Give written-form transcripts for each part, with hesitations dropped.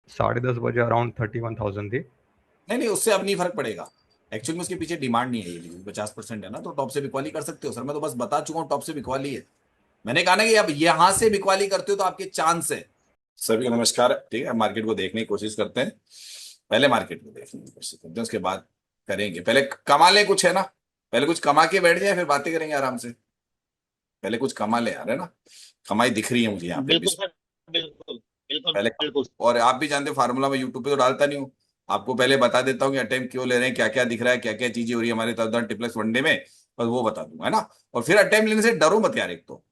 10:30 बजे अराउंड 31,000 थी। नहीं नहीं, उससे अब नहीं फर्क पड़ेगा। एक्चुअली में उसके पीछे डिमांड नहीं है, ये 50% है ना, तो टॉप से बिकवाली कर सकते हो सर। मैं तो बस बता चुका हूँ टॉप से बिकवाली है। मैंने कहा ना कि अब यहां से बिकवाली करते हो तो आपके चांस है। सभी को नमस्कार, ठीक है, मार्केट को देखने की कोशिश करते हैं। पहले मार्केट को देखने की कोशिश करते हैं, उसके बाद करेंगे। पहले कमा ले कुछ, है ना। पहले कुछ कमा के बैठ जाए, फिर बातें करेंगे आराम से। पहले कुछ कमा ले यार, है ना। कमाई दिख रही है मुझे यहाँ पे भी। बिल्कुल सर, बिल्कुल बिल्कुल पहले। बिल्कुल। और आप भी जानते हो फार्मूला में यूट्यूब पे तो डालता नहीं हूँ। आपको पहले बता देता हूँ कि अटेम्प्ट क्यों ले रहे हैं, क्या क्या दिख रहा है, क्या क्या चीजें हो रही है हमारे तरफ टिप्लेक्स वनडे में। बस वो बता दूंगा, है ना। और फिर अटेम्प्ट लेने से डरो मत यार, एक तो।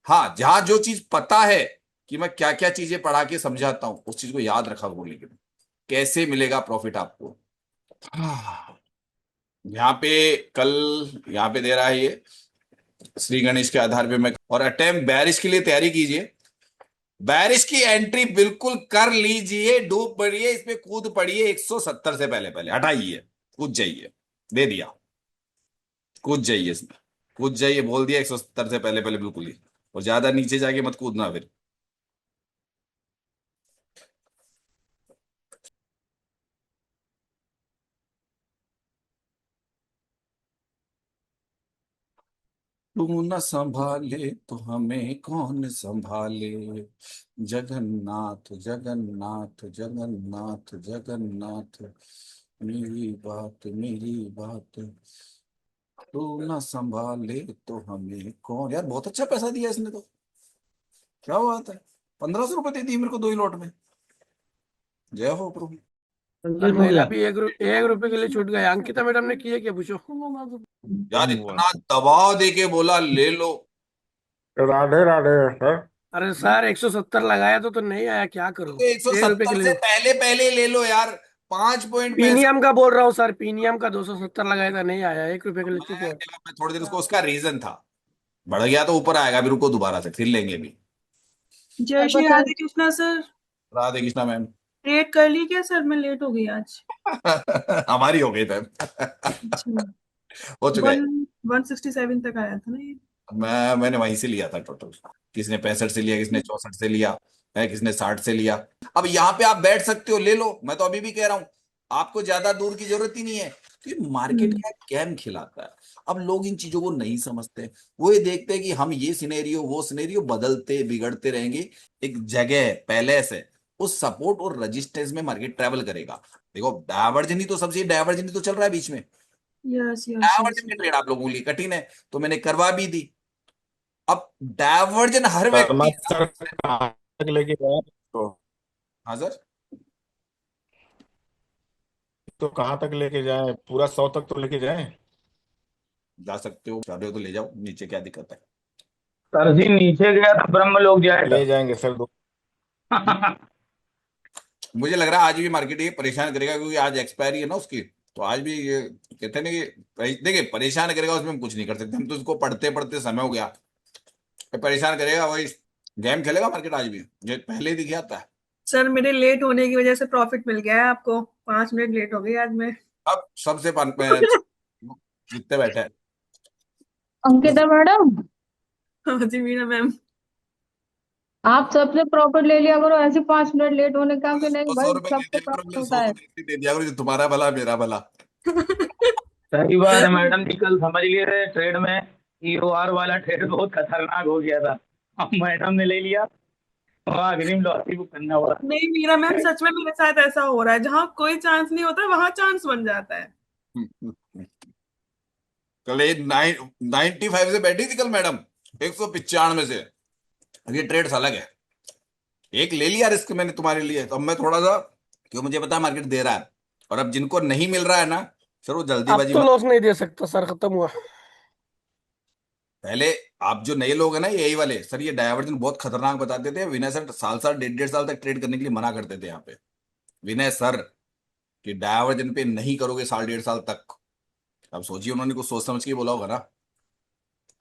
हाँ, जहां जो चीज पता है कि मैं क्या क्या चीजें पढ़ा के समझाता हूँ, उस चीज को याद रखा करो। लेकिन कैसे मिलेगा प्रॉफिट आपको। हाँ, यहाँ पे कल, यहाँ पे दे रहा है ये श्री गणेश के आधार पे। मैं और अटेम्प्ट बैरिश के लिए तैयारी कीजिए। बैरिश की एंट्री बिल्कुल कर लीजिए, डूब पड़िए इसमें, कूद पड़िए 170 से पहले पहले हटाइए, कूद जाइए। दे दिया, कूद जाइए इसमें, कूद जाइए, बोल दिया 170 से पहले पहले बिल्कुल ही। और ज्यादा नीचे जाके मत कूदना फिर। तू न संभाले तो हमें कौन संभाले। जगन्नाथ जगन्नाथ जगन्नाथ जगन्नाथ, मेरी बात तू न संभाले तो हमें कौन। यार बहुत अच्छा पैसा दिया इसने तो, क्या बात है। 1500 रुपये दे दिए मेरे को 2 ही लॉट में। जय हो प्रभु। सर मेरा भी 1 रुपए के लिए छूट गया। अंकिता मैडम ने किए क्या पूछो। यार इतना दबाव दे के बोला ले लो। राधे राधे सर। अरे सर 170 लगाया तो नहीं आया, क्या करूं। तो एक सौ 1 रुपए के सत्तर से लिए। पहले पहले ले लो यार। 5.65। प्रीमियम का बोल रहा हूँ सर, प्रीमियम का 270 लगाया था, नहीं आया। 1 रुपए के लिए चुप है। मैं थोड़ी देर, उसको उसका रीजन था। बढ़ गया तो ऊपर आएगा, अभी रुको दोबारा से फिर लेंगे अभी। जय Shri Radhe Krishna sir. Radhe Krishna ma'am. Trade कर ली क्या सर? मैं लेट हो गई आज। हमारी हो गई मैम। अच्छा। हो चुका है। 167 तक आया था ना ये। मैंने वहीं से लिया था टोटल। किसने 65 से लिया, किसने 64 से लिया है, किसने 60 से लिया। अब यहाँ पे आप बैठ सकते हो, ले लो। मैं तो अभी भी कह रहा हूं, आपको ज्यादा दूर की जरूरत ही नहीं है। तो ये मार्केट हम्म। क्या गेम खिलाता है। अब लोग इन चीजों को नहीं समझते। वो ये देखते हैं कि हम ये सिनेरियो वो सिनेरियो बदलते बिगड़ते रहेंगे। एक जगह पहले से उस सपोर्ट और रजिस्टेंस में मार्केट ट्रेवल करेगा। देखो डायवर्जन ही तो सबसे, डायवर्जन ही तो चल रहा है बीच में। Yes yes yes. डायवर्जन की ट्रेड आप लोगों के लिए कठिन है, तो मैंने करवा भी दी। अब डायवर्जन हर शर्मा व्यक्ति। सर कहाँ तक लेके जाए तो? हाँ सर। तो कहाँ तक लेके जाए, पूरा 100 तक तो लेके जाए। जा सकते हो, चाह रहे हो तो ले जाओ नीचे, क्या दिक्कत है। सर जी नीचे गया तो ब्रह्म लोग जाएगा। ले जाएंगे सर दो। मुझे लग रहा है आज भी मार्केट ये परेशान करेगा, क्योंकि आज एक्सपायरी है ना उसकी। तो आज भी ये कहते हैं ना कि देखिए परेशान करेगा, उसमें हम कुछ नहीं कर सकते। हम तो उसको पढ़ते पढ़ते समय हो गया। तो परेशान करेगा, वही गेम खेलेगा मार्केट आज भी, जो पहले ही दिख जाता है। सर मेरे लेट होने की वजह से प्रॉफिट मिल गया है आपको। 5 मिनट लेट हो गई आज मैं। अब सबसे जितने बैठे हैं। अंकिता मैडम, हाँ जी मीना मैम। आप सबसे प्रॉफिट ले लिया करो, ऐसे 5 मिनट लेट होने का कि नहीं 100 भाई, रुपए दे सबको दिया करो, प्रॉफिट मुझे सौ होता है। रुपए दे दिया करो, जो तुम्हारा भला मेरा भला। सही बात है मैडम जी, कल समझ लिए थे ट्रेड में। ईओआर वाला ट्रेड बहुत खतरनाक हो गया था। अब मैडम ने ले लिया और अग्रिम लॉस ही बुक करना पड़ा। नहीं मीरा मैम, सच में मेरे साथ ऐसा हो रहा है, जहाँ कोई चांस नहीं होता वहां चांस बन जाता है। कल ये 95 से बैठी थी कल मैडम, 195 से। ये ट्रेड्स अलग है। एक ले लिया रिस्क मैंने तुम्हारे लिए, तो अब मैं थोड़ा सा, क्यों मुझे पता है मार्केट दे रहा है। और अब जिनको नहीं मिल रहा है ना, सर वो अब जल्दीबाजी तो मत। लॉस नहीं दे सकता सर, खत्म हुआ। पहले आप जो नए लोग हैं ना, यही वाले सर, ये डायवर्जन बहुत खतरनाक बताते थे। विनय सर साल साल डेढ़ डेढ़ साल तक ट्रेड करने के लिए मना करते थे यहाँ पे। विनय सर, कि डायवर्जन पे नहीं करोगे साल डेढ़ साल तक। अब सोचिए उन्होंने कुछ सोच समझ के ही बोला होगा ना।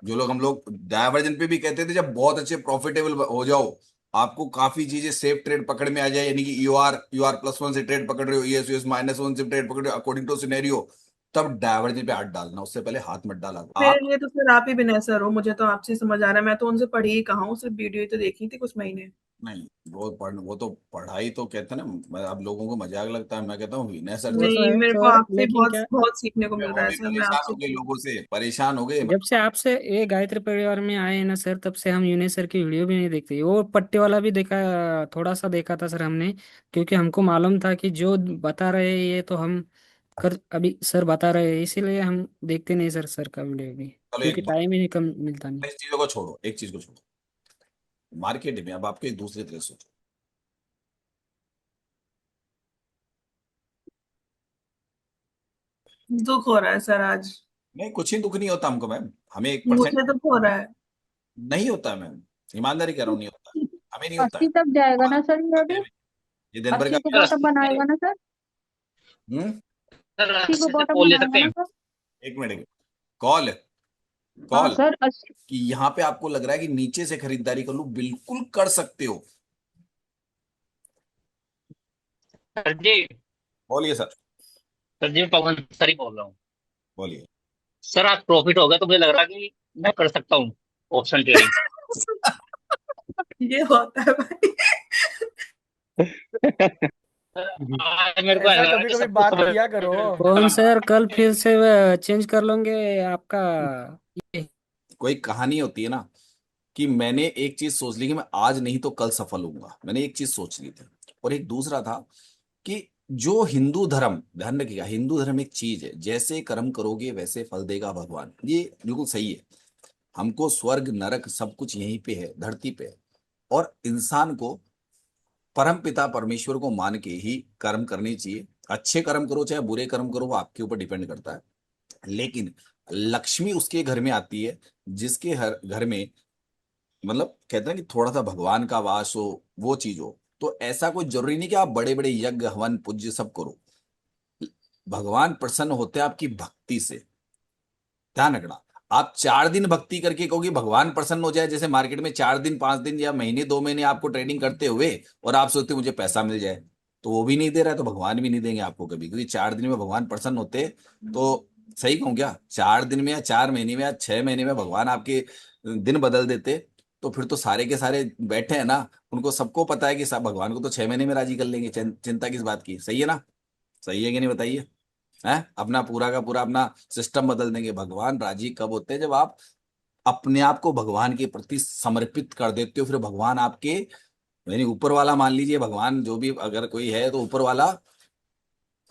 जो लोग, हम लोग डायवर्जन पे भी कहते थे, जब बहुत अच्छे प्रॉफिटेबल हो जाओ, आपको काफी चीजें सेफ ट्रेड पकड़ में आ जाए, यानी कि यूआर +1 से ट्रेड पकड़ रहे हो, ईएस -1 से ट्रेड पकड़ रहे हो अकॉर्डिंग टू सिनेरियो, तब डायवर्जन पे हाथ डालना, उससे पहले हाथ मत डाला मेरे आप। लिए तो सर आप ही बिना सर हो, मुझे तो आपसे समझ आ रहा है। मैं तो उनसे पढ़ी ही कहाँ हूँ, सिर्फ वीडियो ही तो देखी थी कुछ महीने। नहीं, वो तो पढ़ाई तो कहते हैं ना, अब लोगों को मजाक लगता है, मैं कहता हूँ विनय सर वो तो नहीं, है मेरे को सर, आपसे लेकिन बहुत क्या, बहुत सीखने को मिल वो रहा है भी सर। मैं परेशान आपसे हो गए, लोगों से परेशान हो गए। जब से आपसे ये गायत्री परिवार में आए हैं ना सर, तब से हम यूने सर की वीडियो भी नहीं देखते। वो पट्टे वाला भी देखा, थोड़ा सा देखा था सर हमने, क्योंकि हमको मालूम था कि जो बता रहे हैं ये तो हम कर, अभी सर बता रहे हैं, इसीलिए हम देखते नहीं सर, सर का वीडियो भी, चलो क्योंकि एक बात, टाइम ही नहीं कम मिलता नहीं। इस चीजों को छोड़ो, एक चीज को छोड़ो, मार्केट में अब आपके दूसरे तरह सोचो। दुख हो रहा है सर आज। नहीं, कुछ ही दुख नहीं होता हमको मैम, हमें 1% मुझे दुख हो रहा है। नहीं होता है मैम, ईमानदारी कह रहा हूँ, नहीं होता, हमें नहीं होता 80 है। तक जाएगा ना सर ये अभी? ये दिन भर का 80 को सर बॉटम 80 बनाएगा ना सर? हम्म। सर 80 को 80 से बॉटम कॉल ले बनाएगा सकते ना हैं। सर? एक मिनट, कॉल हाँ कॉल सर 80। कि यहाँ पे आपको लग रहा है कि नीचे से खरीदारी कर लूं, बिल्कुल कर सकते हो। सर जी, बोलिए सर, सर जी मैं पवन सर ही बोल रहा हूँ। बोलिए। सर आज प्रॉफिट हो गया तो मुझे लग रहा है कि मैं कर सकता हूँ ऑप्शन ट्रेडिंग। ये होता है भाई। आज मेरे को ऐसा ऐसा लग रहा है कभी कि कभी सब कुछ बात समझ किया करो। कौन सर, कल फिर से चेंज कर लोगे आपका ये? कोई कहानी होती है ना, कि मैंने एक चीज सोच ली कि मैं आज नहीं तो कल सफल होऊंगा, मैंने एक चीज सोच ली थी। और एक दूसरा था कि जो हिंदू धर्म, ध्यान रखिएगा, हिंदू धर्म एक चीज है, जैसे कर्म करोगे वैसे फल देगा भगवान, ये बिल्कुल सही है। हमको स्वर्ग नरक सब कुछ यहीं पे है, धरती पे है। और इंसान को परम पिता परमेश्वर को मान के ही कर्म करने चाहिए। अच्छे कर्म करो चाहे बुरे कर्म करो, वो आपके ऊपर डिपेंड करता है। लेकिन लक्ष्मी उसके घर में आती है जिसके हर घर में, मतलब कहते हैं कि थोड़ा सा भगवान का वास हो, वो चीज हो। तो ऐसा कोई जरूरी नहीं कि आप बड़े बड़े यज्ञ हवन पूज्य सब करो, भगवान प्रसन्न होते हैं आपकी भक्ति से। ध्यान रखना, आप 4 दिन भक्ति करके कहोगे भगवान प्रसन्न हो जाए, जैसे मार्केट में 4 दिन 5 दिन या महीने 2 महीने आपको ट्रेडिंग करते हुए और आप सोचते मुझे पैसा मिल जाए, तो वो भी नहीं दे रहा है तो भगवान भी नहीं देंगे आपको कभी, क्योंकि 4 दिन में भगवान प्रसन्न होते। तो सही कहूँ क्या, 4 दिन में या 4 महीने में या 6 महीने में भगवान आपके दिन बदल देते, तो फिर तो सारे के सारे बैठे हैं ना, उनको सबको पता है कि सब भगवान को तो 6 महीने में राजी कर लेंगे, चिंता किस बात की। सही है ना, सही है कि नहीं बताइए। है, अपना पूरा का पूरा अपना सिस्टम बदल देंगे। भगवान राजी कब होते हैं, जब आप अपने आप को भगवान के प्रति समर्पित कर देते हो, फिर भगवान आपके, यानी ऊपर वाला, मान लीजिए भगवान जो भी अगर कोई है तो ऊपर वाला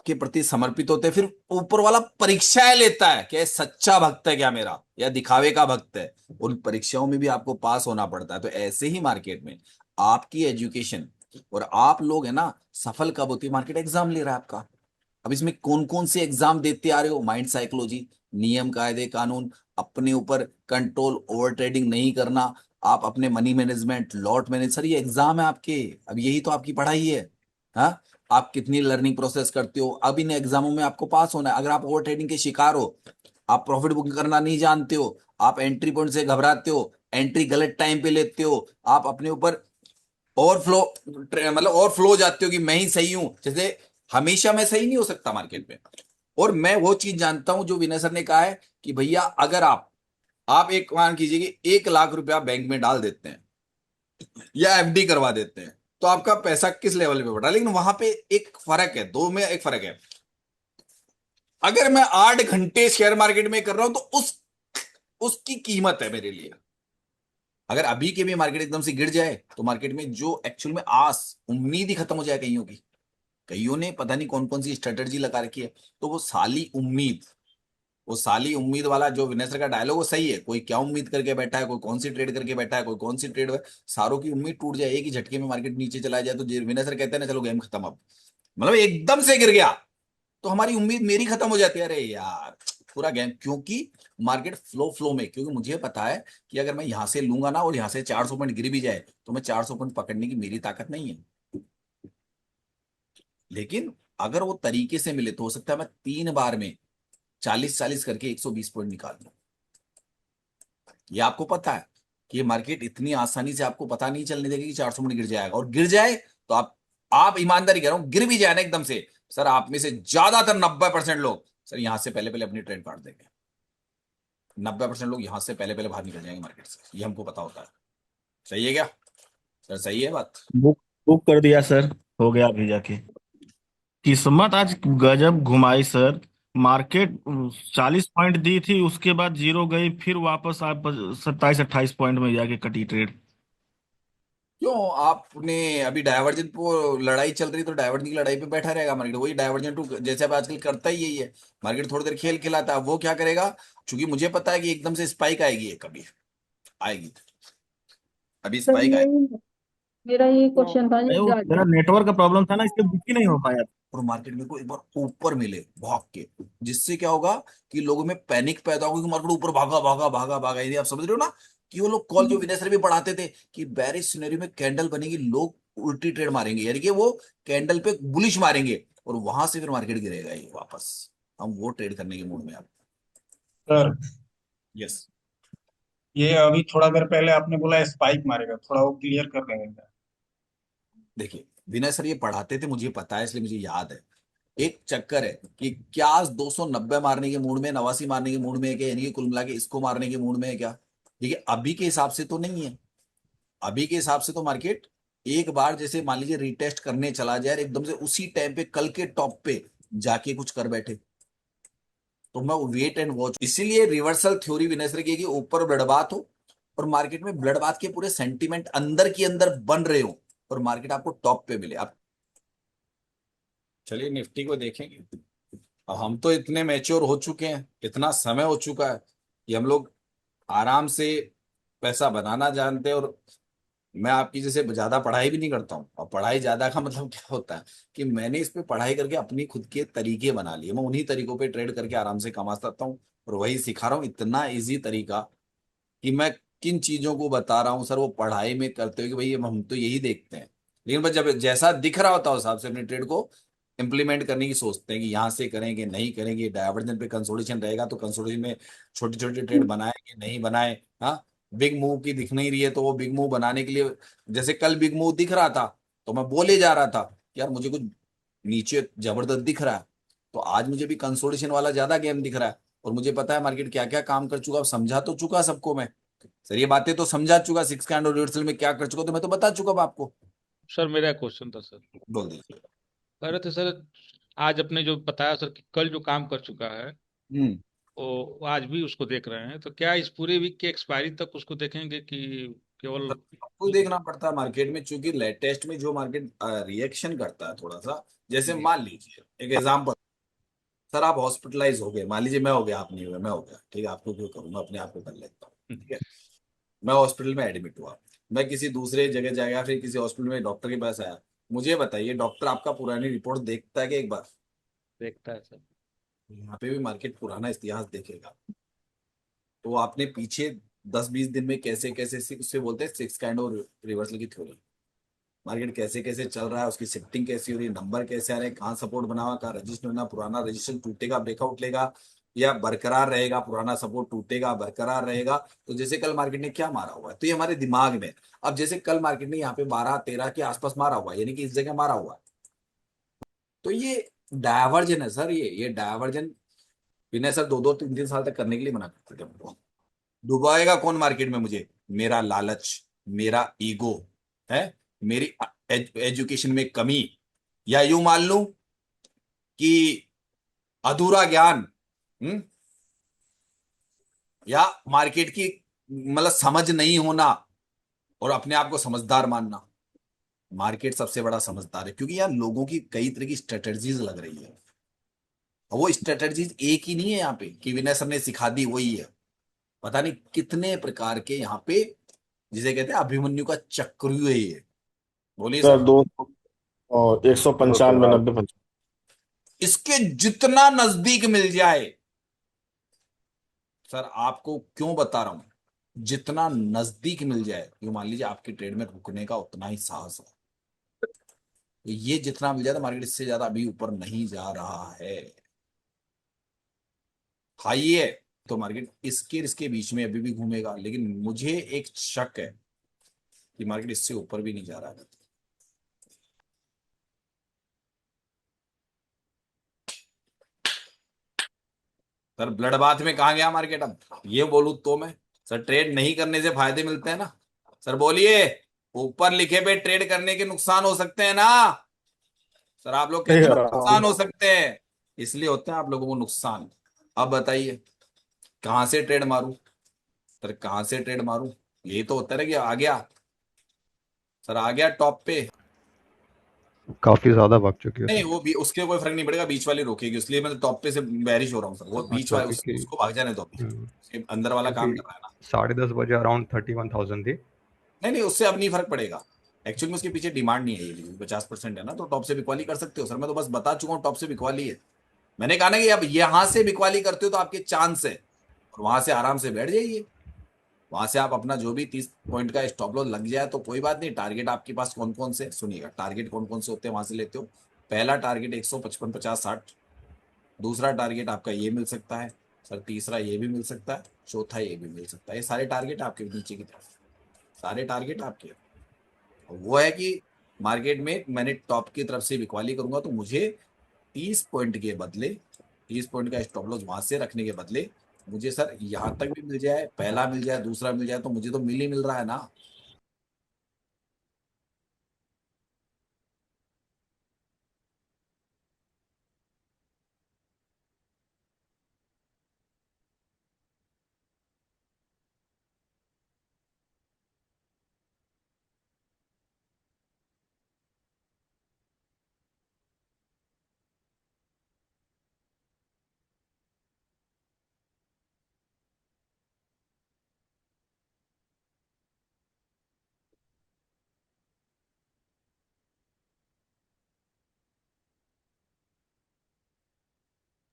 के प्रति समर्पित होते हैं, फिर ऊपर वाला परीक्षाएं लेता है कि ये सच्चा भक्त है क्या मेरा, या दिखावे का भक्त है। उन परीक्षाओं में भी आपको पास होना पड़ता है। तो ऐसे ही मार्केट में आपकी एजुकेशन, और आप लोग है ना, सफल कब होती है, मार्केट एग्जाम ले रहा है आपका। अब इसमें कौन कौन से एग्जाम देते आ रहे हो, माइंड साइकोलॉजी, नियम कायदे कानून, अपने ऊपर कंट्रोल, ओवर ट्रेडिंग नहीं करना, आप अपने money management, lot manage, sir ये एग्जाम है आपके। अब यही तो आपकी पढ़ाई है। हाँ, आप कितनी लर्निंग प्रोसेस करते हो, अब इन एग्जामों में आपको पास होना है। अगर आप ओवर ट्रेडिंग के शिकार हो, आप प्रॉफिट बुक करना नहीं जानते हो, आप एंट्री पॉइंट से घबराते हो, एंट्री गलत टाइम पे लेते हो, आप अपने ऊपर ओवरफ्लो, मतलब ओवरफ्लो हो जाते हो कि मैं ही सही हूं, जैसे हमेशा मैं सही नहीं हो सकता मार्केट में। और मैं वो चीज जानता हूं जो विनय सर ने कहा है कि भैया अगर आप एक मान कीजिए कि 1 लाख रुपया बैंक में डाल देते हैं या एफडी करवा देते हैं, तो आपका पैसा किस लेवल पे बढ़ा। लेकिन वहां पे एक फर्क है, दो में एक फर्क है। अगर मैं 8 घंटे शेयर मार्केट में कर रहा हूं तो उसकी कीमत है मेरे लिए। अगर अभी के भी मार्केट एकदम से गिर जाए तो मार्केट में जो एक्चुअल में आस उम्मीद ही खत्म हो जाए कईयों की, कईयों ने पता नहीं कौन कौन सी स्ट्रेटेजी लगा रखी है, तो वो साली उम्मीद वाला जो विनय सर का डायलॉग, वो सही है। कोई क्या उम्मीद करके बैठा है, कोई कौन सी ट्रेड करके बैठा है, कोई कौन सी ट्रेड, सारों की उम्मीद टूट जाए, एक ही झटके में मार्केट नीचे चला जाए, तो विनय सर कहते हैं ना चलो गेम खत्म, अब मतलब एकदम से गिर गया तो हमारी उम्मीद मेरी खत्म हो जाती है, अरे यार पूरा गेम। क्योंकि मार्केट फ्लो में, क्योंकि मुझे पता है कि अगर मैं यहां से लूंगा ना और यहां से 400 पॉइंट गिर भी जाए, तो मैं 400 पॉइंट पकड़ने की मेरी ताकत नहीं है। लेकिन अगर वो तरीके से मिले तो हो सकता है मैं 3 बार में 40-40 करके 120 पॉइंट निकाल दूं। ये आपको पता है कि ये मार्केट इतनी आसानी से आपको पता नहीं चलने देगी कि 400 पॉइंट गिर जाएगा, और गिर जाए तो आप ईमानदारी कह रहा हूं, गिर भी जाए ना एकदम से, सर आप में से ज्यादातर 90% लोग सर यहां से पहले पहले अपनी ट्रेड काट देंगे। 90% लोग यहां से पहले पहले बाहर निकल जाएंगे मार्केट से, ये हमको पता होता है। सही है क्या? सर सही है बात? बुक बुक कर दिया सर, हो गया अभी जाके। किस्मत आज गजब घुमाई सर। मार्केट 40 पॉइंट दी थी, उसके बाद जीरो गई, फिर वापस आप 27-28 पॉइंट में जाके कटी ट्रेड। क्यों आपने अभी डाइवर्जेंट को लड़ाई चल रही तो डाइवर्जेंट की लड़ाई पे बैठा रहेगा मार्केट? वही डाइवर्जेंट टू जैसे अब आजकल करता ही यही है मार्केट, थोड़ी देर खेल खिलाता है। वो क्या करेगा, क्योंकि मुझे पता है कि एकदम से स्पाइक आएगी, ये कभी आएगी, अभी सर स्पाइक आएगी। यही मेरा यही क्वेश्चन था अरे ये वो मेरा नेटवर्क का प्रॉब्लम था ना, इसलिए बुक ही नहीं हो पाया। और मार्केट में को एक बार ऊपर मिले भाग के, जिससे क्या होगा कि लोगों में पैनिक पैदा होगा कि मार्केट ऊपर भागा भागा भागा भागा। यदि आप समझ रहे हो ना कि वो लोग कॉल जो विनय सर भी पढ़ाते थे कि बेरिश सिनेरियो में कैंडल बनेगी, लोग उल्टी ट्रेड मारेंगे, यानी कि वो कैंडल पे बुलिश मारेंगे और वहां से फिर मार्केट गिरेगा ये वापस। हम वो ट्रेड करने के मूड में आप। Sir yes. ये अभी थोड़ा देर पहले आपने बोला स्पाइक मारेगा, थोड़ा वो क्लियर कर देंगे क्या? देखिए विनय सर ये पढ़ाते थे, मुझे पता है, इसलिए मुझे याद है। एक चक्कर है कि क्या 290 मारने के मूड में, 89 मारने के मूड में है क्या, यानी कि कुल मिला के इसको मारने के मूड में है क्या? देखिए अभी के हिसाब से तो नहीं है। अभी के हिसाब से तो मार्केट एक बार जैसे मान लीजिए रीटेस्ट करने चला जाए, एकदम से उसी टाइम पे कल के टॉप पे जाके कुछ कर बैठे, तो मैं वेट एंड वॉच। इसीलिए रिवर्सल थ्योरी विनय सर की कि ऊपर ब्लडबाथ हो और मार्केट में ब्लडबाथ के पूरे सेंटीमेंट अंदर की अंदर बन रहे हो और मार्केट आपको टॉप पे मिले। आप चलिए निफ्टी को देखेंगे। अब हम तो इतने मैच्योर हो चुके हैं, इतना समय हो चुका है कि हम लोग आराम से पैसा बनाना जानते हैं। और मैं आपकी जैसे ज्यादा पढ़ाई भी नहीं करता हूँ, और पढ़ाई ज्यादा का मतलब क्या होता है कि मैंने इस पे पढ़ाई करके अपनी खुद के तरीके बना लिए। मैं उन्हीं तरीकों पे ट्रेड करके आराम से कमा सकता हूँ और वही सिखा रहा हूँ। इतना इजी तरीका कि मैं किन चीजों को बता रहा हूँ सर, वो पढ़ाई में करते हुए कि भाई हम तो यही देखते हैं, लेकिन बस जब जैसा दिख रहा होता है उस हिसाब से अपने ट्रेड को इंप्लीमेंट करने की सोचते हैं कि यहाँ से करेंगे नहीं करेंगे, डायवर्जन पे कंसोलिडेशन रहेगा तो कंसोलिडेशन में छोटे छोटे ट्रेड बनाएंगे नहीं बनाए। हाँ, बिग मूव की दिख नहीं रही है तो वो बिग मूव बनाने के लिए, जैसे कल बिग मूव दिख रहा था तो मैं बोले जा रहा था कि यार मुझे कुछ नीचे जबरदस्त दिख रहा है, तो आज मुझे भी कंसोलिडेशन वाला ज्यादा गेम दिख रहा है। और मुझे पता है मार्केट क्या क्या काम कर चुका, समझा तो चुका सबको मैं सर, ये बातें तो समझा चुका, 6 कैंडल रिवर्सल में क्या कर चुका तो मैं तो बता चुका हूं आपको। सर मेरा क्वेश्चन था सर, बोल दीजिए। कह रहे थे सर आज अपने जो बताया सर कि कल जो काम कर चुका है हम्म। वो आज भी उसको देख रहे हैं, तो क्या इस पूरे वीक की एक्सपायरी तक उसको देखेंगे कि केवल आपको देखना पड़ता है मार्केट में, चूंकि लेटेस्ट में जो मार्केट रिएक्शन करता है थोड़ा सा, जैसे मान लीजिए एक एग्जांपल, सर आप हॉस्पिटलाइज हो गए, मान लीजिए मैं हो गया, आप नहीं हुए, मैं हो गया, ठीक है, आपको क्यों करूँ, मैं अपने आप को कर लेता हूँ, ठीक है। मैं हॉस्पिटल में एडमिट हुआ, मैं किसी दूसरे जगह जाएगा, फिर किसी हॉस्पिटल में डॉक्टर के पास आया, मुझे बताइए डॉक्टर आपका पुरानी रिपोर्ट देखता है कि एक बार? देखता है सर? यहाँ पे भी मार्केट पुराना इतिहास देखेगा, तो आपने पीछे 10-20 दिन में कैसे कैसे, उससे बोलते हैं 6 काइंड ऑफ रिवर्सल की थ्योरी। मार्केट कैसे कैसे चल रहा है, उसकी शिफ्टिंग कैसी हो रही है, नंबर कैसे आ रहे हैं, कहाँ सपोर्ट बना हुआ, कहाँ रजिस्टर बना, पुराना रजिस्टर टूटेगा ब्रेकआउट लेगा या बरकरार रहेगा, पुराना सपोर्ट टूटेगा बरकरार रहेगा। तो जैसे कल मार्केट ने क्या मारा हुआ है तो ये हमारे दिमाग में। अब जैसे कल मार्केट ने यहाँ पे 12-13 के आसपास मारा हुआ है, यानी कि इस जगह मारा हुआ है, तो ये डायवर्जन है सर। ये डायवर्जन विनय सर 2-2, 3-3 साल तक करने के लिए मना करते थे हमको। डुबाएगा कौन मार्केट में मुझे? मेरा लालच, मेरा ईगो है, मेरी एजुकेशन में कमी, या यूं मान लूं कि अधूरा ज्ञान, या मार्केट की मतलब समझ नहीं होना और अपने आप को समझदार मानना। मार्केट सबसे बड़ा समझदार है, क्योंकि यार लोगों की कई तरह की स्ट्रेटजीज लग रही है, और वो स्ट्रेटजीज एक ही नहीं है यहाँ पे कि विनय सर ने सिखा दी वही है। पता नहीं कितने प्रकार के यहाँ पे, जिसे कहते हैं अभिमन्यु का चक्रव्यूह है ये। बोलिए सर सर। 200 और 195, 90, इसके जितना नजदीक मिल जाए, सर आपको क्यों बता रहा हूं, जितना नजदीक मिल जाए, यूं मान लीजिए आपके ट्रेड में रुकने का उतना ही साहस है, तो ये जितना मिल जाए तो मार्केट इससे ज्यादा अभी ऊपर नहीं जा रहा है। हाई है तो मार्केट इसके बीच में अभी भी घूमेगा, लेकिन मुझे एक शक है कि मार्केट इससे ऊपर भी नहीं जा रहा है। सर ब्लड बाथ में कहा गया मार्केट? अब ये बोलूं तो मैं, सर ट्रेड नहीं करने से फायदे मिलते हैं ना, सर बोलिए। ऊपर लिखे पे ट्रेड करने के नुकसान हो सकते हैं ना सर। आप लोग कहते हैं ना नुकसान हो सकते हैं, इसलिए होते हैं आप लोगों को नुकसान। अब बताइए कहां से ट्रेड मारूं सर, कहां से ट्रेड मारूं? यही तो होता है ना कि आ गया सर, आ गया टॉप पे। काफी ज्यादा भाग चुकी है नहीं सर। वो भी उसके कोई फर्क नहीं पड़ेगा, बीच वाली रोकेगी, इसलिए मैं तो टॉप पे से बैरिश हो रहा हूँ सर। वो बीच अच्छा वाले क्योंकि उसको भाग जाने दो अभी, हम्म, उसके अंदर वाला काम क्योंकि कर रहा है ना। 10:30 बजे अराउंड 31,000 थी। नहीं नहीं उससे अब नहीं फर्क पड़ेगा, एक्चुअली में उसके पीछे डिमांड नहीं है, ये 50% है ना, तो टॉप से बिकवाली कर सकते हो सर। मैं तो बस बता चुका हूँ टॉप से बिकवाली है। मैंने कहा ना कि अब यहां से बिकवाली करते हो तो आपके चांस है, और वहां से आराम से बैठ जाइए। वहां से आप अपना जो भी 30 पॉइंट का स्टॉप लॉस लग जाए तो कोई बात नहीं। टारगेट आपके पास कौन कौन से, सुनिएगा टारगेट कौन कौन से होते हैं, वहां से लेते हो। पहला टारगेट 155, 50, 60। दूसरा टारगेट आपका ये मिल सकता है सर, तीसरा ये भी मिल सकता है, चौथा ये भी मिल सकता है। ये सारे टारगेट आपके नीचे की तरफ, सारे टारगेट आपके। वो है कि मार्केट में मैंने टॉप की तरफ से बिकवाली करूंगा तो मुझे 30 पॉइंट के बदले, 30 पॉइंट का स्टॉप लॉस वहां से रखने के बदले मुझे सर यहां तक भी मिल जाए, पहला मिल जाए, दूसरा मिल जाए, तो मुझे तो मिल ही मिल रहा है ना।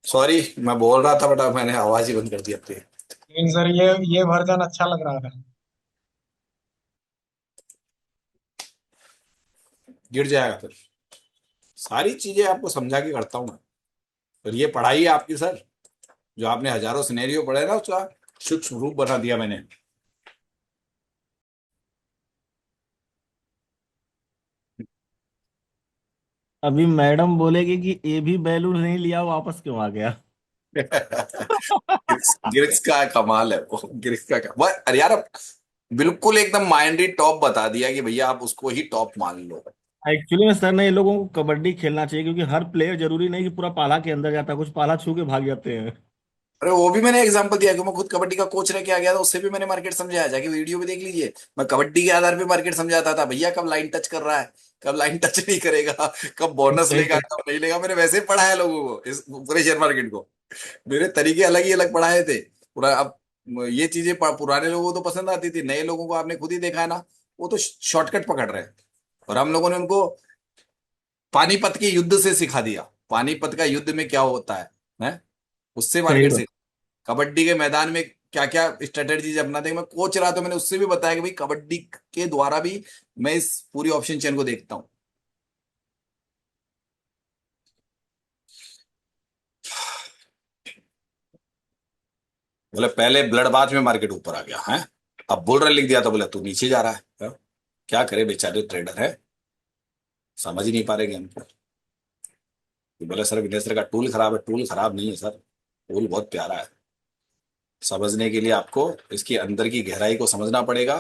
सॉरी मैं बोल रहा था बट अब मैंने आवाज ही बंद कर दी अपनी। लेकिन सर ये वर्जन अच्छा लग रहा था। गिर जाएगा फिर। सारी चीजें आपको समझा के करता हूँ मैं। और ये पढ़ाई है आपकी सर, जो आपने हजारों सिनेरियो पढ़े ना उसका सूक्ष्म रूप बना दिया मैंने। अभी मैडम बोलेगी कि ये भी बैलून नहीं लिया, वापस क्यों आ गया? ग्रिक्स का कमाल है वो, ग्रिक्स का अरे यार अब बिल्कुल एकदम माइंडी टॉप बता दिया कि भैया आप उसको ही टॉप मान लो। एक्चुअली में सर ने ये लोगों को कबड्डी खेलना चाहिए, क्योंकि हर प्लेयर जरूरी नहीं कि पूरा पाला के अंदर जाता है, कुछ पाला छू के भाग जाते हैं। अरे वो भी मैंने एग्जांपल दिया कि मैं खुद कबड्डी का कोच रह के आ गया था, उससे भी मैंने मार्केट समझाया, जाके वीडियो भी देख लीजिए। मैं कबड्डी के आधार पे मार्केट समझाता था, भैया कब लाइन टच कर रहा है, कब लाइन टच नहीं करेगा, कब बोनस सही लेगा, सही। कब नहीं लेगा। मैंने वैसे ही पढ़ाया लोगों को, इस पूरे शेयर मार्केट को। मेरे तरीके अलग ही अलग पढ़ाए थे पूरा। अब ये चीजें पुराने लोगों को तो पसंद आती थी, नए लोगों को आपने खुद ही देखा है ना, वो तो शॉर्टकट पकड़ रहे हैं। और हम लोगों ने उनको पानीपत के युद्ध से सिखा दिया, पानीपत का युद्ध में क्या होता है? उससे सही मार्केट बात। से कबड्डी के मैदान में क्या क्या स्ट्रेटेजीज अपनाते हैं। मैं कोच रहा तो मैंने उससे भी बताया कि भाई कबड्डी के द्वारा भी मैं इस पूरी ऑप्शन चेन को देखता हूं। बोले पहले ब्लड बाथ में मार्केट ऊपर आ गया है, अब बुल रन लिख दिया तो बोले तू नीचे जा रहा है। क्या करे बेचारे ट्रेडर है, समझ ही नहीं पा रहे गेम को। बोले सर विनय सर का टूल खराब है, टूल खराब नहीं है सर, टूल बहुत प्यारा है। समझने के लिए आपको इसकी अंदर की गहराई को समझना पड़ेगा।